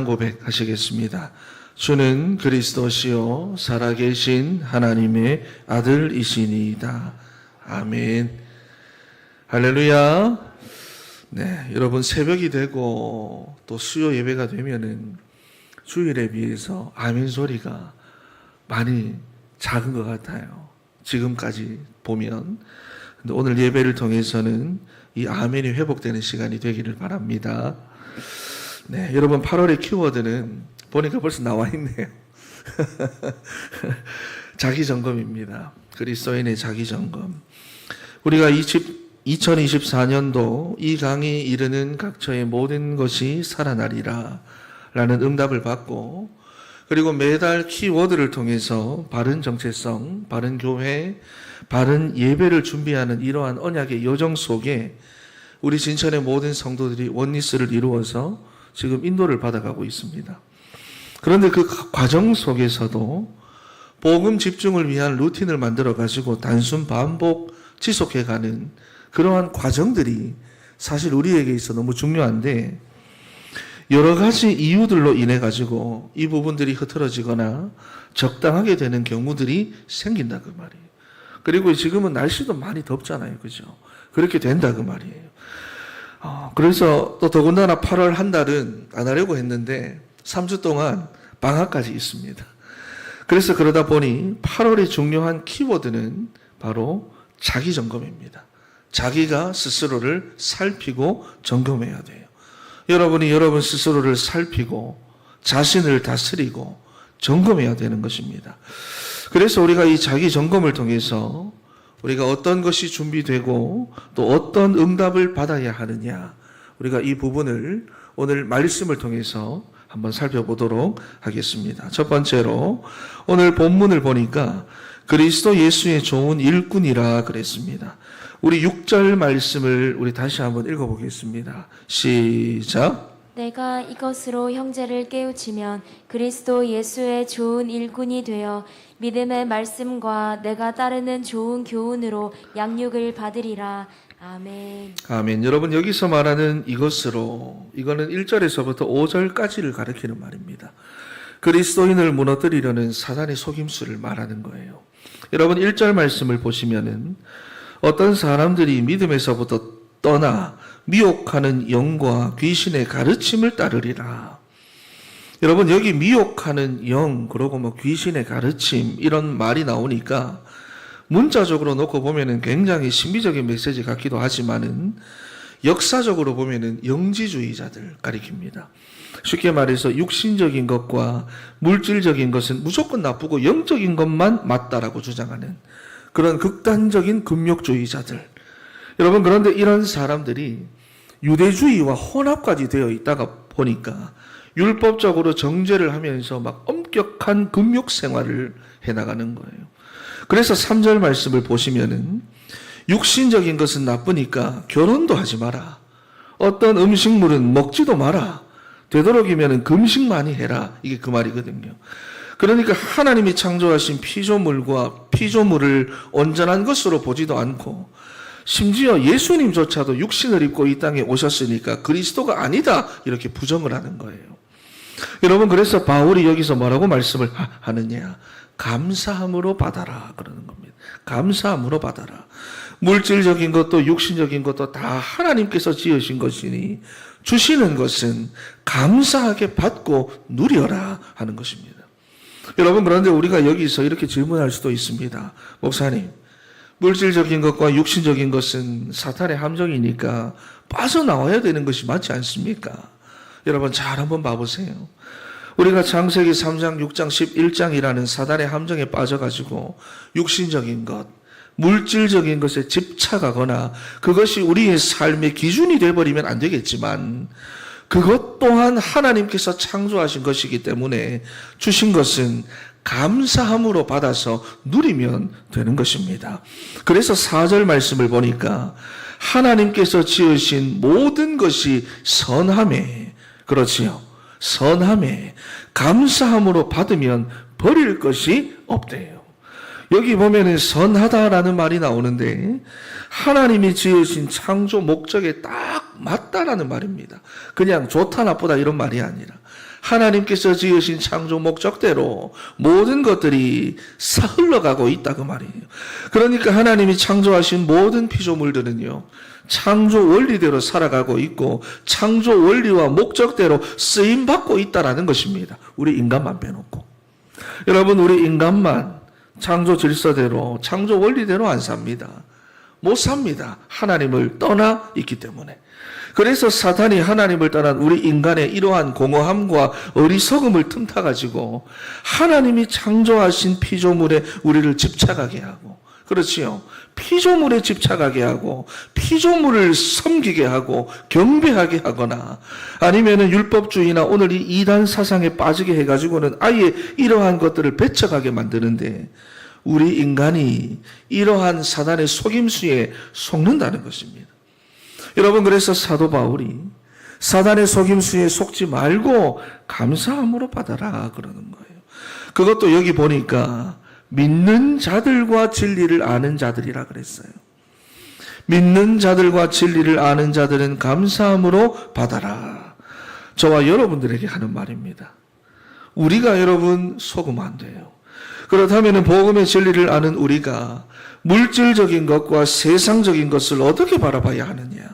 고백하시겠습니다. 주는 그리스도시요 살아계신 하나님의 아들이시니이다. 아멘. 할렐루야. 네, 여러분 새벽이 되고 또 수요 예배가 되면은 주일에 비해서 아멘 소리가 많이 작은 것 같아요. 지금까지 보면. 근데 오늘 예배를 통해서는 이 아멘이 회복되는 시간이 되기를 바랍니다. 네, 여러분 8월의 키워드는 보니까 벌써 나와 있네요. 자기점검입니다. 그리스도인의 자기점검. 우리가 2024년도 이 강이 이르는 각처의 모든 것이 살아나리라 라는 응답을 받고, 그리고 매달 키워드를 통해서 바른 정체성, 바른 교회, 바른 예배를 준비하는 이러한 언약의 여정 속에 우리 진천의 모든 성도들이 원리스를 이루어서 지금 인도를 받아가고 있습니다. 그런데 그 과정 속에서도 복음 집중을 위한 루틴을 만들어 가지고 단순 반복 지속해가는 그러한 과정들이 사실 우리에게 있어 너무 중요한데, 여러 가지 이유들로 인해 가지고 이 부분들이 흐트러지거나 적당하게 되는 경우들이 생긴다 그 말이에요. 그리고 지금은 날씨도 많이 덥잖아요, 그죠? 그렇게 된다 그 말이에요. 그래서 또 더군다나 8월 한 달은 안 하려고 했는데 3주 동안 방학까지 있습니다. 그래서 그러다 보니 8월의 중요한 키워드는 바로 자기점검입니다. 자기가 스스로를 살피고 점검해야 돼요. 여러분이 여러분 스스로를 살피고 자신을 다스리고 점검해야 되는 것입니다. 그래서 우리가 이 자기점검을 통해서 우리가 어떤 것이 준비되고 또 어떤 응답을 받아야 하느냐, 우리가 이 부분을 오늘 말씀을 통해서 한번 살펴보도록 하겠습니다. 첫 번째로 오늘 본문을 보니까 그리스도 예수의 좋은 일꾼이라 그랬습니다. 우리 6절 말씀을 우리 다시 한번 읽어보겠습니다. 시작. 내가 이것으로 형제를 깨우치면 그리스도 예수의 좋은 일꾼이 되어 믿음의 말씀과 내가 따르는 좋은 교훈으로 양육을 받으리라. 아멘. 아멘. 여러분 여기서 말하는 이것으로, 이거는 1절에서부터 5절까지를 가리키는 말입니다. 그리스도인을 무너뜨리려는 사단의 속임수를 말하는 거예요. 여러분 1절 말씀을 보시면은 어떤 사람들이 믿음에서부터 떠나 미혹하는 영과 귀신의 가르침을 따르리라. 여러분 여기 미혹하는 영, 그리고 귀신의 가르침 이런 말이 나오니까 문자적으로 놓고 보면은 굉장히 신비적인 메시지 같기도 하지만은 역사적으로 보면은 영지주의자들 가리킵니다. 쉽게 말해서 육신적인 것과 물질적인 것은 무조건 나쁘고 영적인 것만 맞다라고 주장하는 그런 극단적인 금욕주의자들. 여러분 그런데 이런 사람들이 유대주의와 혼합까지 되어 있다가 보니까 율법적으로 정죄를 하면서 막 엄격한 금욕 생활을 해나가는 거예요. 그래서 3절 말씀을 보시면은 육신적인 것은 나쁘니까 결혼도 하지 마라. 어떤 음식물은 먹지도 마라. 되도록이면 금식 많이 해라. 이게 그 말이거든요. 그러니까 하나님이 창조하신 피조물과 피조물을 온전한 것으로 보지도 않고, 심지어 예수님조차도 육신을 입고 이 땅에 오셨으니까 그리스도가 아니다 이렇게 부정을 하는 거예요. 여러분 그래서 바울이 여기서 뭐라고 말씀을 하느냐, 감사함으로 받아라 그러는 겁니다. 감사함으로 받아라. 물질적인 것도 육신적인 것도 다 하나님께서 지으신 것이니 주시는 것은 감사하게 받고 누려라 하는 것입니다. 여러분 그런데 우리가 여기서 이렇게 질문할 수도 있습니다. 목사님, 물질적인 것과 육신적인 것은 사탄의 함정이니까 빠져나와야 되는 것이 맞지 않습니까? 여러분 잘 한번 봐보세요. 우리가 창세기 3장, 6장, 11장이라는 사단의 함정에 빠져가지고 육신적인 것, 물질적인 것에 집착하거나 그것이 우리의 삶의 기준이 되어버리면 안 되겠지만, 그것 또한 하나님께서 창조하신 것이기 때문에 주신 것은 감사함으로 받아서 누리면 되는 것입니다. 그래서 4절 말씀을 보니까 하나님께서 지으신 모든 것이 선함에, 그렇지요, 선함에 감사함으로 받으면 버릴 것이 없대요. 여기 보면은 선하다라는 말이 나오는데 하나님이 지으신 창조 목적에 딱 맞다라는 말입니다. 그냥 좋다 나쁘다 이런 말이 아니라 하나님께서 지으신 창조 목적대로 모든 것들이 흘러가고 있다 그 말이에요. 그러니까 하나님이 창조하신 모든 피조물들은요, 창조 원리대로 살아가고 있고 창조 원리와 목적대로 쓰임받고 있다라는 것입니다. 우리 인간만 빼놓고. 여러분, 우리 인간만 창조 질서대로 창조 원리대로 안 삽니다. 못 삽니다. 하나님을 떠나 있기 때문에. 그래서 사탄이 하나님을 떠난 우리 인간의 이러한 공허함과 어리석음을 틈타가지고 하나님이 창조하신 피조물에 우리를 집착하게 하고, 그렇지요, 피조물에 집착하게 하고 피조물을 섬기게 하고 경배하게 하거나 아니면은 율법주의나 오늘 이 이단 사상에 빠지게 해가지고는 아예 이러한 것들을 배척하게 만드는데, 우리 인간이 이러한 사단의 속임수에 속는다는 것입니다. 여러분, 그래서 사도 바울이 사단의 속임수에 속지 말고 감사함으로 받아라 그러는 거예요. 그것도 여기 보니까 믿는 자들과 진리를 아는 자들이라 그랬어요. 믿는 자들과 진리를 아는 자들은 감사함으로 받아라. 저와 여러분들에게 하는 말입니다. 우리가 여러분 속으면 안 돼요. 그렇다면 복음의 진리를 아는 우리가 물질적인 것과 세상적인 것을 어떻게 바라봐야 하느냐?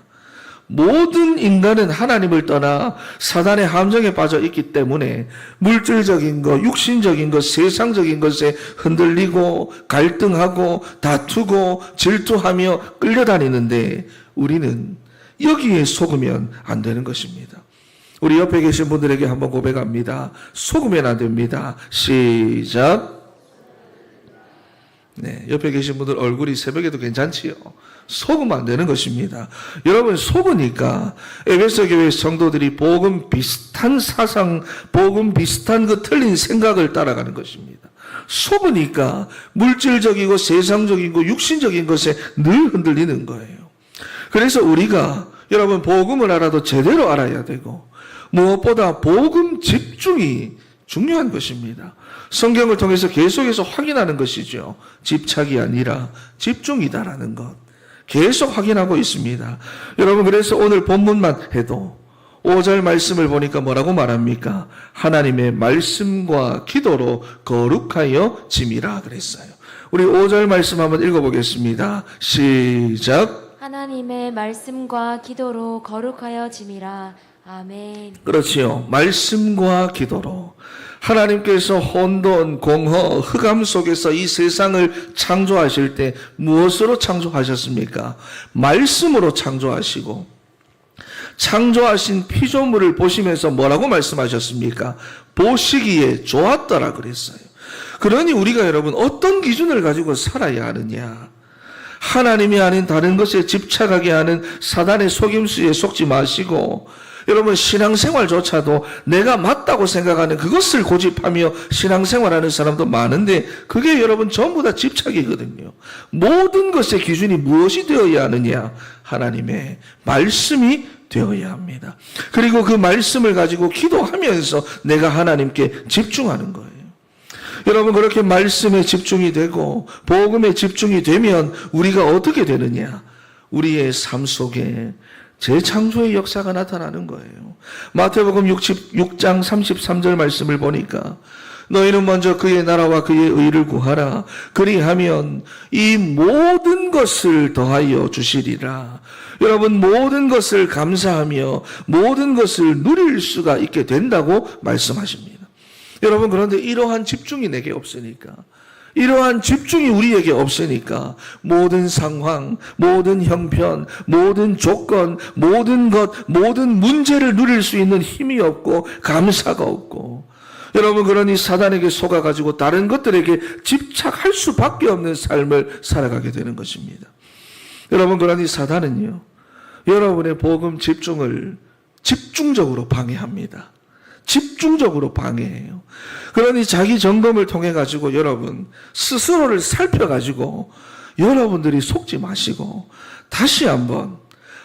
모든 인간은 하나님을 떠나 사단의 함정에 빠져 있기 때문에 물질적인 것, 육신적인 것, 세상적인 것에 흔들리고 갈등하고 다투고 질투하며 끌려다니는데, 우리는 여기에 속으면 안 되는 것입니다. 우리 옆에 계신 분들에게 한번 고백합니다. 속으면 안 됩니다. 시작. 네, 옆에 계신 분들 얼굴이 새벽에도 괜찮지요? 속으면 안 되는 것입니다. 여러분, 속으니까 에베소 교회 성도들이 복음 비슷한 사상, 복음 비슷한 그 틀린 생각을 따라가는 것입니다. 속으니까 물질적이고 세상적이고 육신적인 것에 늘 흔들리는 거예요. 그래서 우리가 여러분 복음을 알아도 제대로 알아야 되고, 무엇보다 복음 집중이 중요한 것입니다. 성경을 통해서 계속해서 확인하는 것이죠. 집착이 아니라 집중이다라는 것. 계속 확인하고 있습니다. 여러분, 그래서 오늘 본문만 해도 5절 말씀을 보니까 뭐라고 말합니까? 하나님의 말씀과 기도로 거룩하여 짐이라 그랬어요. 우리 5절 말씀 한번 읽어보겠습니다. 시작. 하나님의 말씀과 기도로 거룩하여 짐이라. 아멘. 그렇지요. 말씀과 기도로. 하나님께서 혼돈, 공허, 흑암 속에서 이 세상을 창조하실 때 무엇으로 창조하셨습니까? 말씀으로 창조하시고, 창조하신 피조물을 보시면서 뭐라고 말씀하셨습니까? 보시기에 좋았더라 그랬어요. 그러니 우리가 여러분 어떤 기준을 가지고 살아야 하느냐? 하나님이 아닌 다른 것에 집착하게 하는 사단의 속임수에 속지 마시고, 여러분 신앙생활조차도 내가 맞다고 생각하는 그것을 고집하며 신앙생활하는 사람도 많은데, 그게 여러분 전부 다 집착이거든요. 모든 것의 기준이 무엇이 되어야 하느냐? 하나님의 말씀이 되어야 합니다. 그리고 그 말씀을 가지고 기도하면서 내가 하나님께 집중하는 거예요. 여러분, 그렇게 말씀에 집중이 되고 복음에 집중이 되면 우리가 어떻게 되느냐? 우리의 삶 속에 재창조의 역사가 나타나는 거예요. 마태복음 6장 33절 말씀을 보니까 너희는 먼저 그의 나라와 그의 의를 구하라. 그리하면 이 모든 것을 더하여 주시리라. 여러분, 모든 것을 감사하며 모든 것을 누릴 수가 있게 된다고 말씀하십니다. 여러분, 그런데 이러한 집중이 내게 없으니까, 이러한 집중이 우리에게 없으니까 모든 상황, 모든 형편, 모든 조건, 모든 것, 모든 문제를 누릴 수 있는 힘이 없고 감사가 없고, 여러분, 그러니 사단에게 속아가지고 다른 것들에게 집착할 수밖에 없는 삶을 살아가게 되는 것입니다. 여러분, 그러니 사단은요, 여러분의 복음 집중을 집중적으로 방해합니다. 집중적으로 방해해요. 그러니 자기 점검을 통해 가지고 여러분 스스로를 살펴가지고 여러분들이 속지 마시고 다시 한번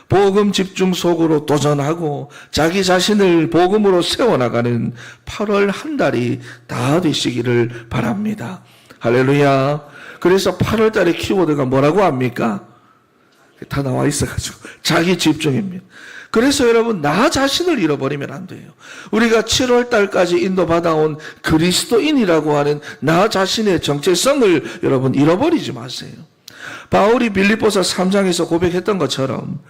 복음 집중 속으로 도전하고 자기 자신을 복음으로 세워나가는 8월 한 달이 다 되시기를 바랍니다. 할렐루야. 그래서 8월 달의 키워드가 뭐라고 합니까? 다 나와 있어가지고 자기 집중입니다. 그래서 여러분, 나 자신을 잃어버리면 안 돼요. 우리가 7월 달까지 인도받아온 그리스도인이라고 하는 나 자신의 정체성을 여러분 잃어버리지 마세요. 바울이 빌립보서 3장에서 고백했던 것처럼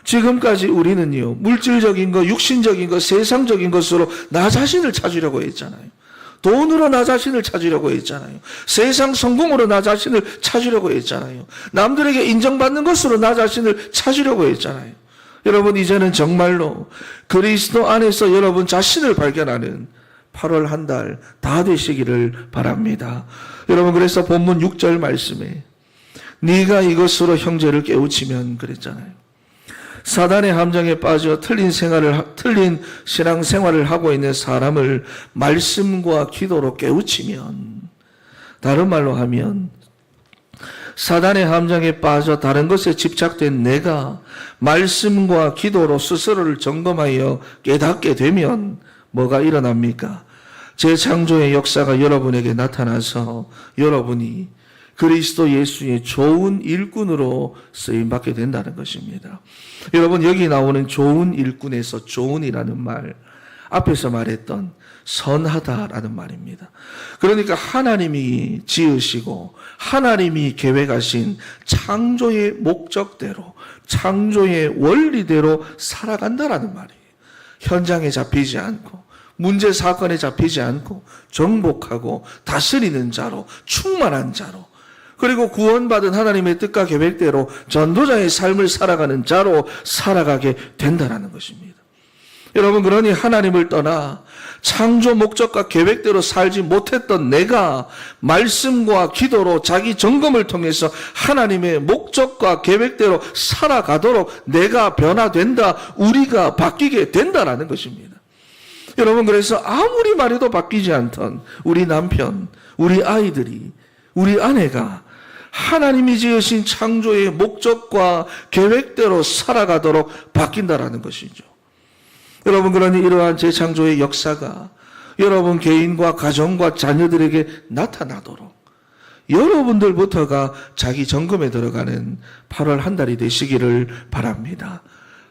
지금까지 우리는요, 물질적인 것, 육신적인 것, 세상적인 것으로 나 자신을 찾으려고 했잖아요. 돈으로 나 자신을 찾으려고 했잖아요. 세상 성공으로 나 자신을 찾으려고 했잖아요. 남들에게 인정받는 것으로 나 자신을 찾으려고 했잖아요. 여러분, 이제는 정말로 그리스도 안에서 여러분 자신을 발견하는 8월 한 달 다 되시기를 바랍니다. 여러분, 그래서 본문 6절 말씀에 네가 이것으로 형제를 깨우치면 그랬잖아요. 사단의 함정에 빠져 틀린 신앙생활을 하고 있는 사람을 말씀과 기도로 깨우치면, 다른 말로 하면 사단의 함정에 빠져 다른 것에 집착된 내가 말씀과 기도로 스스로를 점검하여 깨닫게 되면 뭐가 일어납니까? 재창조의 역사가 여러분에게 나타나서 여러분이 그리스도 예수의 좋은 일꾼으로 쓰임받게 된다는 것입니다. 여러분, 여기 나오는 좋은 일꾼에서 좋은이라는 말, 앞에서 말했던 선하다라는 말입니다. 그러니까 하나님이 지으시고 하나님이 계획하신 창조의 목적대로, 창조의 원리대로 살아간다라는 말이에요. 현장에 잡히지 않고 문제 사건에 잡히지 않고 정복하고 다스리는 자로, 충만한 자로, 그리고 구원받은 하나님의 뜻과 계획대로 전도자의 삶을 살아가는 자로 살아가게 된다는 것입니다. 여러분, 그러니 하나님을 떠나 창조 목적과 계획대로 살지 못했던 내가 말씀과 기도로 자기 점검을 통해서 하나님의 목적과 계획대로 살아가도록 내가 변화된다, 우리가 바뀌게 된다는 것입니다. 여러분, 그래서 아무리 말해도 바뀌지 않던 우리 남편, 우리 아이들이, 우리 아내가 하나님이 지으신 창조의 목적과 계획대로 살아가도록 바뀐다라는 것이죠. 여러분, 그러니 이러한 재창조의 역사가 여러분 개인과 가정과 자녀들에게 나타나도록 여러분들부터가 자기 점검에 들어가는 8월 한 달이 되시기를 바랍니다.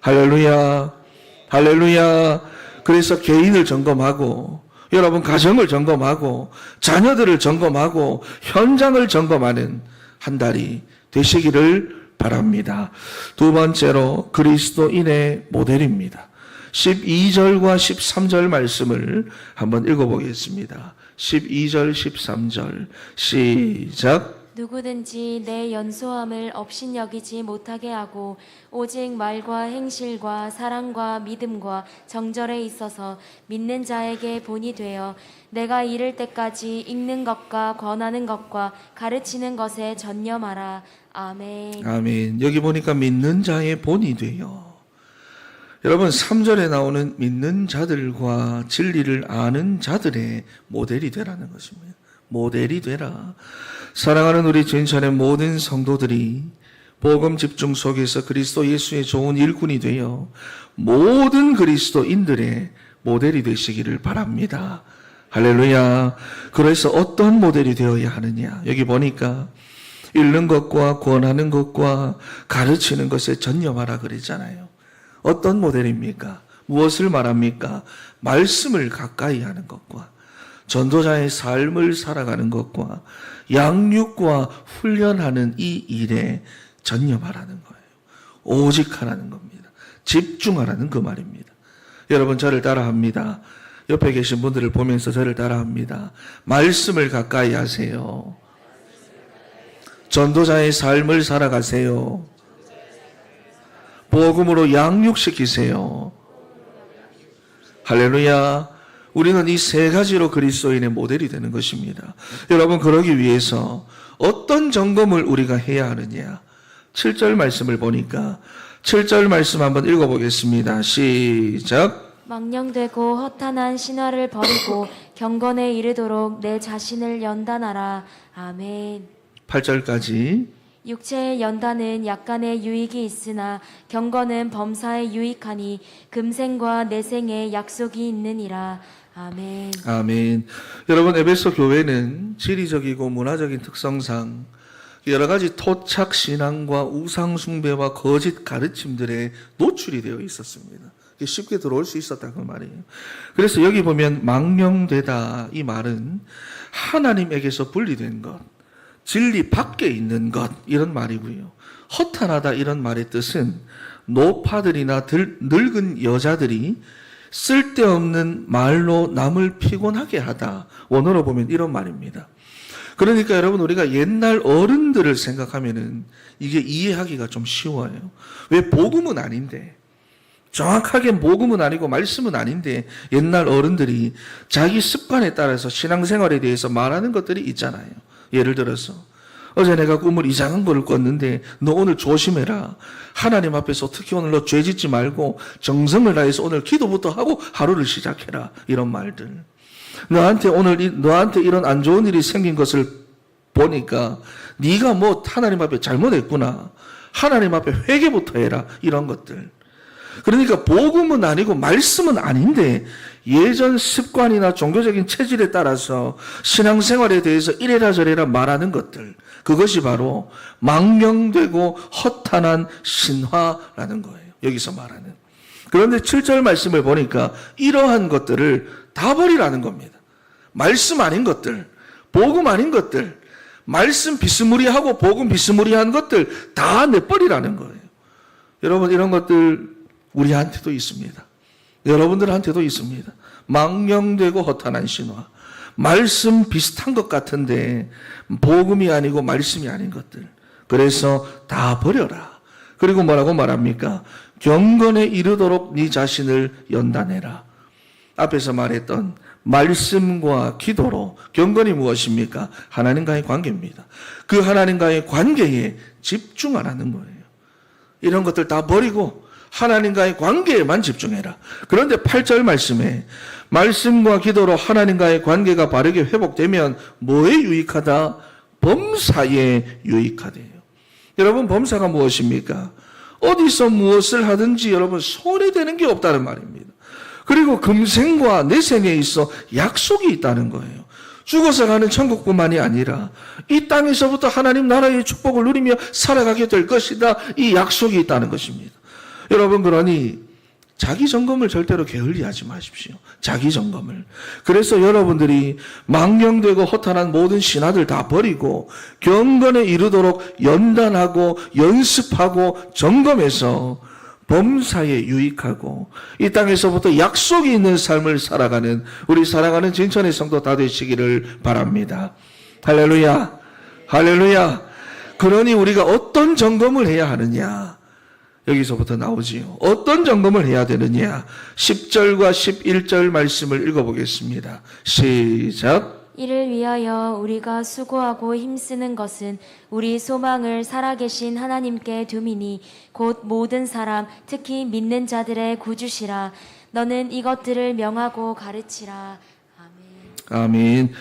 할렐루야, 할렐루야. 그래서 개인을 점검하고 여러분 가정을 점검하고 자녀들을 점검하고 현장을 점검하는 한 달이 되시기를 바랍니다. 두 번째로 그리스도인의 모델입니다. 12절과 13절 말씀을 한번 읽어보겠습니다. 12절, 13절 시작. 누구든지 내 연소함을 업신여기지 못하게 하고 오직 말과 행실과 사랑과 믿음과 정절에 있어서 믿는 자에게 본이 되어 내가 이를 때까지 읽는 것과 권하는 것과 가르치는 것에 전념하라. 아멘. 아멘. 여기 보니까 믿는 자의 본이 되어. 여러분, 3절에 나오는 믿는 자들과 진리를 아는 자들의 모델이 되라는 것입니다. 모델이 되라. 사랑하는 우리 진천의 모든 성도들이 복음 집중 속에서 그리스도 예수의 좋은 일꾼이 되어 모든 그리스도인들의 모델이 되시기를 바랍니다. 할렐루야. 그래서 어떤 모델이 되어야 하느냐? 여기 보니까 읽는 것과 권하는 것과 가르치는 것에 전념하라 그랬잖아요. 어떤 모델입니까? 무엇을 말합니까? 말씀을 가까이 하는 것과 전도자의 삶을 살아가는 것과 양육과 훈련하는 이 일에 전념하라는 거예요. 오직 하라는 겁니다. 집중하라는 그 말입니다. 여러분, 저를 따라합니다. 옆에 계신 분들을 보면서 저를 따라합니다. 말씀을 가까이 하세요. 전도자의 삶을 살아가세요. 복음으로 양육시키세요. 할렐루야. 우리는 이 세 가지로 그리스도인의 모델이 되는 것입니다. 여러분, 그러기 위해서 어떤 점검을 우리가 해야 하느냐? 7절 말씀을 보니까 7절 말씀 한번 읽어보겠습니다. 시작. 망령되고 허탄한 신화를 버리고 경건에 이르도록 내 자신을 연단하라. 아멘. 8절까지. 육체의 연단은 약간의 유익이 있으나 경건은 범사에 유익하니 금생과 내생에 약속이 있느니라. 아멘. 아멘. 여러분, 에베소 교회는 지리적이고 문화적인 특성상 여러 가지 토착 신앙과 우상 숭배와 거짓 가르침들에 노출이 되어 있었습니다. 쉽게 들어올 수 있었다 그 말이에요. 그래서 여기 보면 망령되다 이 말은 하나님에게서 분리된 것, 진리 밖에 있는 것 이런 말이고요. 허탄하다 이런 말의 뜻은 노파들이나 늙은 여자들이 쓸데없는 말로 남을 피곤하게 하다. 원어로 보면 이런 말입니다. 그러니까 여러분 우리가 옛날 어른들을 생각하면은 이게 이해하기가 좀 쉬워요. 왜 복음은 아닌데 정확하게 복음은 아니고 말씀은 아닌데 옛날 어른들이 자기 습관에 따라서 신앙생활에 대해서 말하는 것들이 있잖아요. 예를 들어서 어제 내가 꿈을 이상한 거를 꿨는데 너 오늘 조심해라. 하나님 앞에서 특히 오늘 너 죄 짓지 말고 정성을 다해서 오늘 기도부터 하고 하루를 시작해라. 이런 말들. 너한테 이런 안 좋은 일이 생긴 것을 보니까 네가 뭐 하나님 앞에 잘못했구나. 하나님 앞에 회개부터 해라. 이런 것들. 그러니까 복음은 아니고 말씀은 아닌데 예전 습관이나 종교적인 체질에 따라서 신앙생활에 대해서 이래라 저래라 말하는 것들. 그것이 바로 망령되고 허탄한 신화라는 거예요. 여기서 말하는. 그런데 7절 말씀을 보니까 이러한 것들을 다 버리라는 겁니다. 말씀 아닌 것들, 복음 아닌 것들, 말씀 비스무리하고 복음 비스무리한 것들 다 내버리라는 거예요. 여러분 이런 것들 우리한테도 있습니다. 여러분들한테도 있습니다. 망령되고 허탄한 신화. 말씀 비슷한 것 같은데 복음이 아니고 말씀이 아닌 것들. 그래서 다 버려라. 그리고 뭐라고 말합니까? 경건에 이르도록 네 자신을 연단해라. 앞에서 말했던 말씀과 기도로 경건이 무엇입니까? 하나님과의 관계입니다. 그 하나님과의 관계에 집중하라는 거예요. 이런 것들 다 버리고 하나님과의 관계에만 집중해라. 그런데 8절 말씀에 말씀과 기도로 하나님과의 관계가 바르게 회복되면 뭐에 유익하다? 범사에 유익하대요. 여러분 범사가 무엇입니까? 어디서 무엇을 하든지 여러분 손해되는 게 없다는 말입니다. 그리고 금생과 내생에 있어 약속이 있다는 거예요. 죽어서 가는 천국뿐만이 아니라 이 땅에서부터 하나님 나라의 축복을 누리며 살아가게 될 것이다. 이 약속이 있다는 것입니다. 여러분 그러니 자기 점검을 절대로 게을리하지 마십시오. 자기 점검을. 그래서 여러분들이 망령되고 허탄한 모든 신화들 다 버리고 경건에 이르도록 연단하고 연습하고 점검해서 범사에 유익하고 이 땅에서부터 약속이 있는 삶을 살아가는 우리 살아가는 진천의 성도 다 되시기를 바랍니다. 할렐루야. 할렐루야. 그러니 우리가 어떤 점검을 해야 하느냐? 여기서부터 나오지요. 어떤 점검을 해야 되느냐? 10절과 11절 말씀을 읽어보겠습니다. 시작. 이를 위하여 우리가 수고하고 힘쓰는 것은 우리 소망을 살아계신 하나님께 둠이니 곧 모든 사람 특히 믿는 자들의 구주시라. 너는 이것들을 명하고 가르치라. 아멘. 아멘.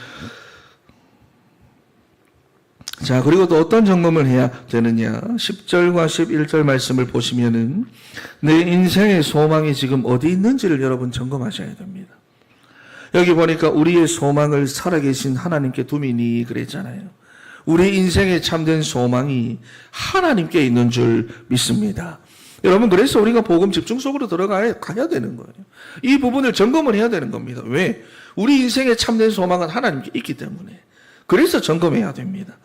자, 그리고 또 어떤 점검을 해야 되느냐? 10절과 11절 말씀을 보시면은 내 인생의 소망이 지금 어디 있는지를 여러분 점검하셔야 됩니다. 여기 보니까 우리의 소망을 살아계신 하나님께 두미니 그랬잖아요. 우리 인생의 참된 소망이 하나님께 있는 줄 믿습니다. 여러분 그래서 우리가 복음 집중 속으로 들어가야 되는 거예요. 이 부분을 점검을 해야 되는 겁니다. 왜? 우리 인생의 참된 소망은 하나님께 있기 때문에. 그래서 점검해야 됩니다.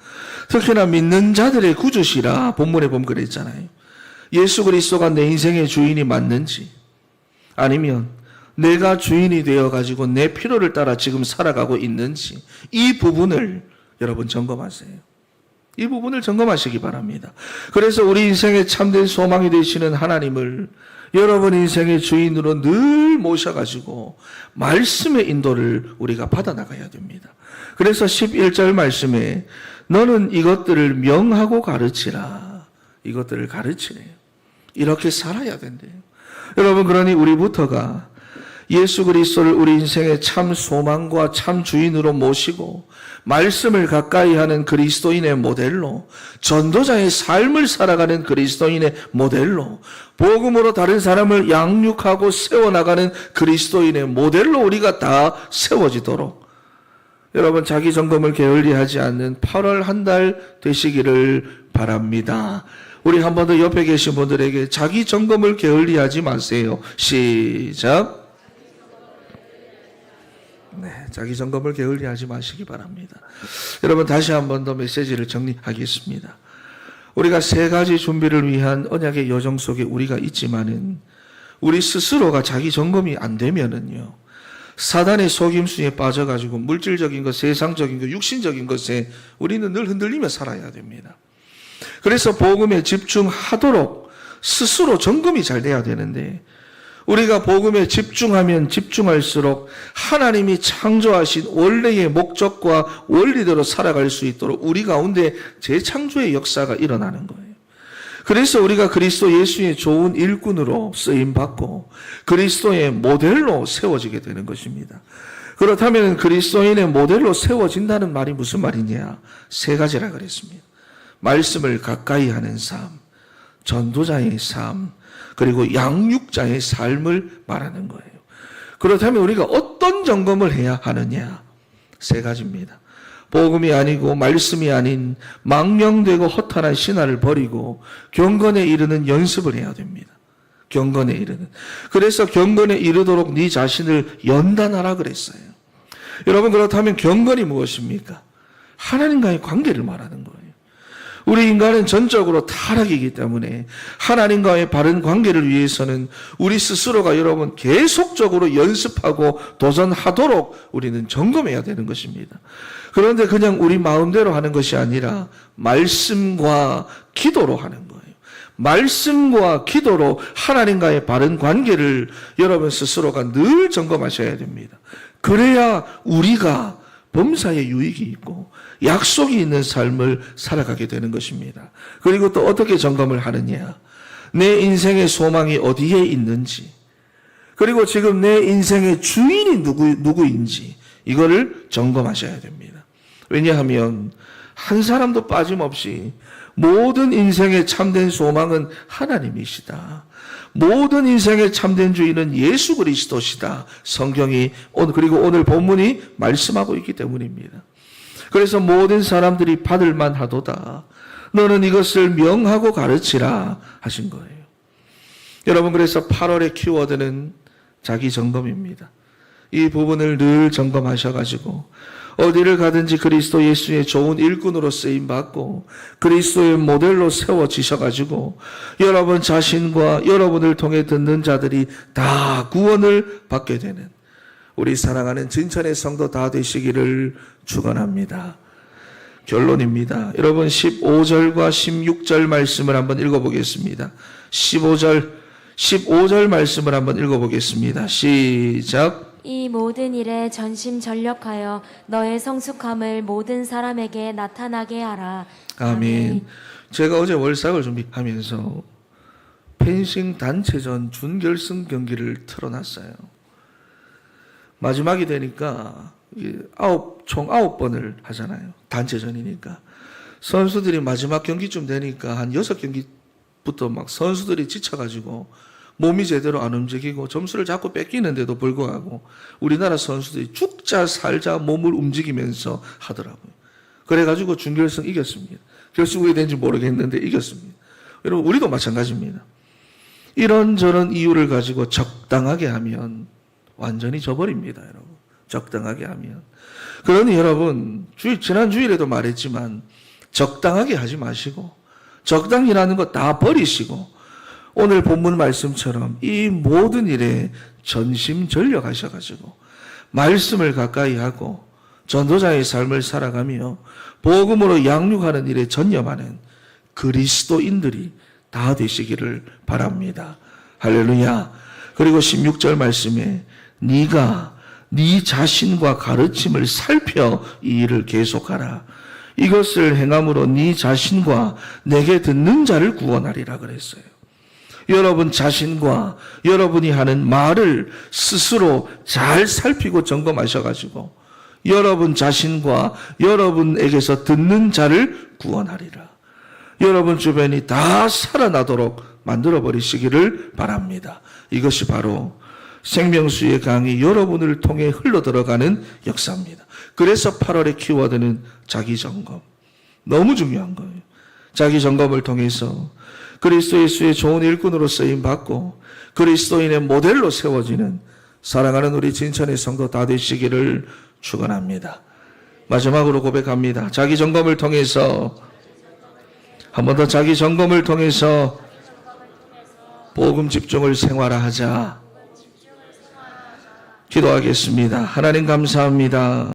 특히나 믿는 자들의 구주시라 본문에 보면 그랬잖아요. 예수 그리스도가 내 인생의 주인이 맞는지 아니면 내가 주인이 되어가지고 내 필요를 따라 지금 살아가고 있는지 이 부분을 여러분 점검하세요. 이 부분을 점검하시기 바랍니다. 그래서 우리 인생의 참된 소망이 되시는 하나님을 여러분 인생의 주인으로 늘 모셔가지고 말씀의 인도를 우리가 받아나가야 됩니다. 그래서 11절 말씀에 너는 이것들을 명하고 가르치라. 이것들을 가르치래요. 이렇게 살아야 된대요. 여러분 그러니 우리부터가 예수 그리스도를 우리 인생의 참 소망과 참 주인으로 모시고 말씀을 가까이 하는 그리스도인의 모델로 전도자의 삶을 살아가는 그리스도인의 모델로 복음으로 다른 사람을 양육하고 세워나가는 그리스도인의 모델로 우리가 다 세워지도록 여러분 자기 점검을 게을리하지 않는 8월 한 달 되시기를 바랍니다. 우리 한 번 더 옆에 계신 분들에게 자기 점검을 게을리하지 마세요. 시작. 네, 자기 점검을 게을리하지 마시기 바랍니다. 여러분 다시 한 번 더 메시지를 정리하겠습니다. 우리가 세 가지 준비를 위한 언약의 여정 속에 우리가 있지만은 우리 스스로가 자기 점검이 안 되면은요, 사단의 속임수에 빠져가지고 물질적인 것, 세상적인 것, 육신적인 것에 우리는 늘 흔들리며 살아야 됩니다. 그래서 복음에 집중하도록 스스로 점검이 잘 돼야 되는데, 우리가 복음에 집중하면 집중할수록 하나님이 창조하신 원래의 목적과 원리대로 살아갈 수 있도록 우리 가운데 재창조의 역사가 일어나는 거예요. 그래서 우리가 그리스도 예수의 좋은 일꾼으로 쓰임받고 그리스도의 모델로 세워지게 되는 것입니다. 그렇다면 그리스도인의 모델로 세워진다는 말이 무슨 말이냐? 세 가지라 그랬습니다. 말씀을 가까이 하는 삶, 전도자의 삶, 그리고 양육자의 삶을 말하는 거예요. 그렇다면 우리가 어떤 점검을 해야 하느냐? 세 가지입니다. 복음이 아니고 말씀이 아닌 망령되고 허탄한 신화를 버리고 경건에 이르는 연습을 해야 됩니다. 경건에 이르는. 그래서 경건에 이르도록 네 자신을 연단하라 그랬어요. 여러분 그렇다면 경건이 무엇입니까? 하나님과의 관계를 말하는 거예요. 우리 인간은 전적으로 타락이기 때문에 하나님과의 바른 관계를 위해서는 우리 스스로가 여러분 계속적으로 연습하고 도전하도록 우리는 점검해야 되는 것입니다. 그런데 그냥 우리 마음대로 하는 것이 아니라 말씀과 기도로 하는 거예요. 말씀과 기도로 하나님과의 바른 관계를 여러분 스스로가 늘 점검하셔야 됩니다. 그래야 우리가 범사에 유익이 있고 약속이 있는 삶을 살아가게 되는 것입니다. 그리고 또 어떻게 점검을 하느냐? 내 인생의 소망이 어디에 있는지, 그리고 지금 내 인생의 주인이 누구인지 이거를 점검하셔야 됩니다. 왜냐하면 한 사람도 빠짐없이 모든 인생의 참된 소망은 하나님이시다. 모든 인생의 참된 주인은 예수 그리스도시다. 성경이 그리고 오늘 본문이 말씀하고 있기 때문입니다. 그래서 모든 사람들이 받을 만하도다. 너는 이것을 명하고 가르치라 하신 거예요. 여러분 그래서 8월의 키워드는 자기 점검입니다. 이 부분을 늘 점검하셔가지고 어디를 가든지 그리스도 예수의 좋은 일꾼으로 쓰임받고 그리스도의 모델로 세워지셔가지고 여러분 자신과 여러분을 통해 듣는 자들이 다 구원을 받게 되는 우리 사랑하는 진천의 성도 다 되시기를 축원합니다. 결론입니다. 여러분 15절과 16절 말씀을 한번 읽어보겠습니다. 15절 말씀을 한번 읽어보겠습니다. 시작. 이 모든 일에 전심전력하여 너의 성숙함을 모든 사람에게 나타나게 하라. 아멘. 제가 어제 월삭을 준비하면서 펜싱 단체전 준결승 경기를 틀어놨어요. 마지막이 되니까 총 9번을 하잖아요. 단체전이니까. 선수들이 마지막 경기쯤 되니까 한 6경기부터 막 선수들이 지쳐가지고 몸이 제대로 안 움직이고 점수를 자꾸 뺏기는데도 불구하고 우리나라 선수들이 죽자 살자 몸을 움직이면서 하더라고요. 그래가지고 준결승 이겼습니다. 결승 왜 된지 모르겠는데 이겼습니다. 여러분 우리도 마찬가지입니다. 이런저런 이유를 가지고 적당하게 하면 완전히 져버립니다. 여러분 적당하게 하면. 그러니 여러분 지난 주일에도 말했지만 적당하게 하지 마시고 적당히라는 거 다 버리시고 오늘 본문 말씀처럼 이 모든 일에 전심전력하셔가지고 말씀을 가까이 하고 전도자의 삶을 살아가며 복음으로 양육하는 일에 전념하는 그리스도인들이 다 되시기를 바랍니다. 할렐루야. 그리고 16절 말씀에 네가 네 자신과 가르침을 살펴 이 일을 계속하라. 이것을 행함으로 네 자신과 내게 듣는 자를 구원하리라 그랬어요. 여러분 자신과 여러분이 하는 말을 스스로 잘 살피고 점검하셔가지고 여러분 자신과 여러분에게서 듣는 자를 구원하리라. 여러분 주변이 다 살아나도록 만들어버리시기를 바랍니다. 이것이 바로 생명수의 강이 여러분을 통해 흘러들어가는 역사입니다. 그래서 8월의 키워드는 자기점검. 너무 중요한 거예요. 자기점검을 통해서 그리스도 예수의 좋은 일꾼으로 쓰임받고 그리스도인의 모델로 세워지는 사랑하는 우리 진천의 성도 다 되시기를 축원합니다. 마지막으로 고백합니다. 자기점검을 통해서 한 번 더 자기점검을 통해서 복음 집중을 생활화하자. 기도하겠습니다. 하나님 감사합니다.